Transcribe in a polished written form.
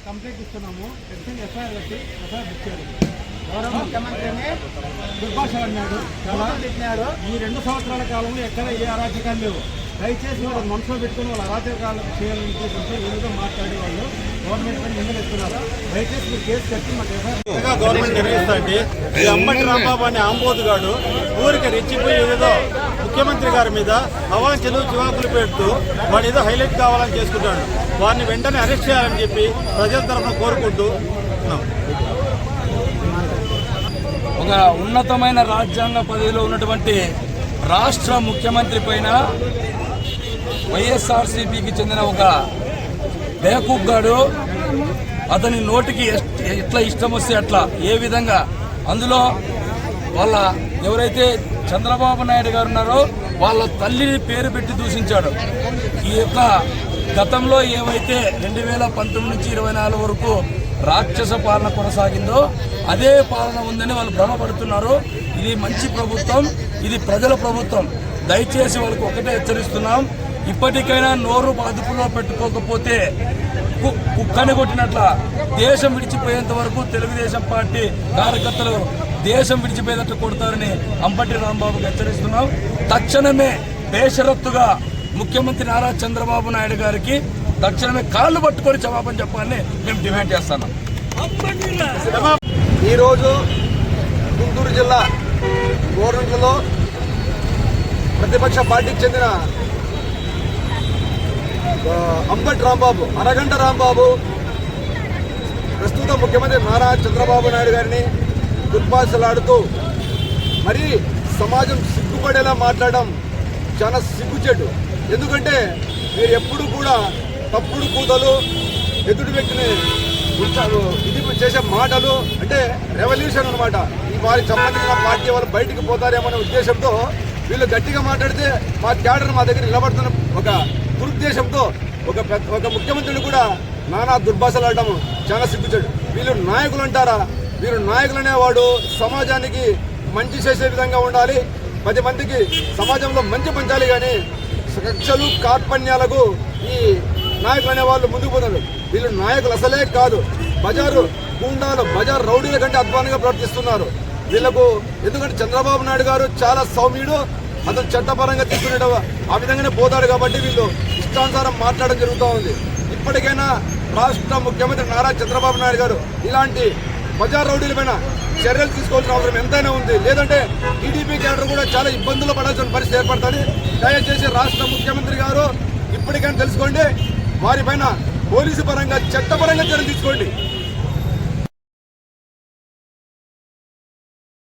Complaint ఇస్తున్నాము. FIR కట్టి FIR book చేయాలి. గౌరవ ముఖ్యమంత్రిని దుర్భాషలాడినాడు. ఈ 2 సంవత్సరాల కాలంలో ఎక్కడ ఏ అరాచకాలు లేవు. దయచేసి వాళ్ళు మనసులో పెట్టుకుని వాళ్ళు అరాచకాలు చేయాలని ఉద్దేశంతో ఏదో మాట్లాడి వాళ్ళు గవర్నమెంట్ పైన నిందలు ఇస్తున్నారు. దయచేసి మీరు కేసు కట్టి మాకు ఎఫ్ఐఆర్ గవర్నమెంట్ నిర్వహిస్తుంది. ఈ అంబటి రాంబాబు అనే ఆంబోతుగాడు ఊరికి రెచ్చిపోయి ఏదో ముఖ్యమంత్రి గారి మీద అవాంఛలు చివాకులు పెడుతూ వాడు ఏదో హైలైట్ కావాలని చేసుకుంటాడు. వారిని వెంటనే అరెస్ట్ చేయాలని చెప్పి ప్రజల తరఫున కోరుకుంటూ ఒక ఉన్నతమైన రాజ్యాంగ పదవిలో ఉన్నటువంటి రాష్ట్ర ముఖ్యమంత్రి పైన వైఎస్ఆర్సీపీకి చెందిన ఒక బేకూఫ్గాడు అతని నోటికి ఎట్లా ఇష్టం వస్తే అట్లా ఏ విధంగా అందులో వాళ్ళ ఎవరైతే చంద్రబాబు నాయుడు గారు ఉన్నారో వాళ్ళ తల్లిని పేరు పెట్టి దూషించాడు. ఈ యొక్క గతంలో ఏవైతే 2019 నుంచి 24 వరకు రాక్షస పాలన కొనసాగిందో అదే పాలన ఉందని వాళ్ళు భ్రమపడుతున్నారు. ఇది మంచి ప్రభుత్వం, ఇది ప్రజల ప్రభుత్వం. దయచేసి వాళ్ళకు ఒకటే హెచ్చరిస్తున్నాం, ఇప్పటికైనా నోరు అదుపులో పెట్టుకోకపోతే కుక్కని కొట్టినట్ల దేశం విడిచిపోయేంత వరకు తెలుగుదేశం పార్టీ కార్యకర్తలు దేశం విడిచిపోయేటట్టు కొడతారని అంబటి రాంబాబుకి హెచ్చరిస్తున్నాం. తక్షణమే బేషరత్తుగా ముఖ్యమంత్రి నారా చంద్రబాబు నాయుడు గారికి తక్షణమే కాళ్ళు పట్టుకొని జవాబు చెప్పాలని మేము డిమాండ్ చేస్తున్నాం. ఈరోజు గుంటూరు జిల్లా గవర్నమెంట్లో ప్రతిపక్ష పార్టీకి చెందిన అంబటి రాంబాబు, అరగంట రాంబాబు ప్రస్తుత ముఖ్యమంత్రి నారా చంద్రబాబు నాయుడు గారిని దుర్భాషలాడుతూ మరి సమాజం సిగ్గుపడేలా మాట్లాడడం చాలా సిగ్గుచెడు. ఎందుకంటే మీరు ఎప్పుడు కూడా తప్పుడు కూతలు, ఎదుటి వ్యక్తిని ఇది చేసే మాటలు అంటే రెవల్యూషన్ అనమాట. ఈ వారికి సంబంధించిన పార్టీ వాళ్ళు బయటికి పోతారేమనే ఉద్దేశంతో వీళ్ళు గట్టిగా మాట్లాడితే మా క్యాడర్ మా దగ్గర నిలబడుతున్న ఒక దురుద్దేశంతో ఒక ముఖ్యమంత్రిని కూడా నానా దుర్భాషలాడడం చాలా సిగ్గుచెడు. వీళ్ళు నాయకులు అంటారా? వీరు నాయకులు అనేవాడు సమాజానికి మంచి చేసే విధంగా ఉండాలి, 10 మందికి సమాజంలో మంచి పంచాలి. కానీ కక్షలు కార్పణ్యాలకు ఈ నాయకులు అనేవాళ్ళు ముందుకు పోతారు. వీళ్ళు నాయకులు అసలే కాదు. బజారు గుండాలు, బజారు రౌడీల కంటే అధ్వానంగా ప్రవర్తిస్తున్నారు వీళ్ళకు. ఎందుకంటే చంద్రబాబు నాయుడు గారు చాలా సౌమ్యుడు, అతను చట్టపరంగా తీసుకునే ఆ విధంగానే పోతాడు. కాబట్టి వీళ్ళు ఇష్టానుసారం మాట్లాడడం జరుగుతూ ఉంది. ఇప్పటికైనా రాష్ట్ర ముఖ్యమంత్రి నారా చంద్రబాబు నాయుడు గారు ఇలాంటి బజార్ రౌడీల పైన చర్యలు తీసుకోవాల్సిన అవసరం ఎంతైనా ఉంది. లేదంటే టీడీపీ క్యాడర్ కూడా చాలా ఇబ్బందులు పడాల్సిన పరిస్థితి ఏర్పడుతుంది. దయచేసి రాష్ట్ర ముఖ్యమంత్రి గారు ఇప్పటికైనా తెలుసుకోండి, వారిపైన పోలీసు పరంగా చట్టపరంగా చర్యలు తీసుకోండి.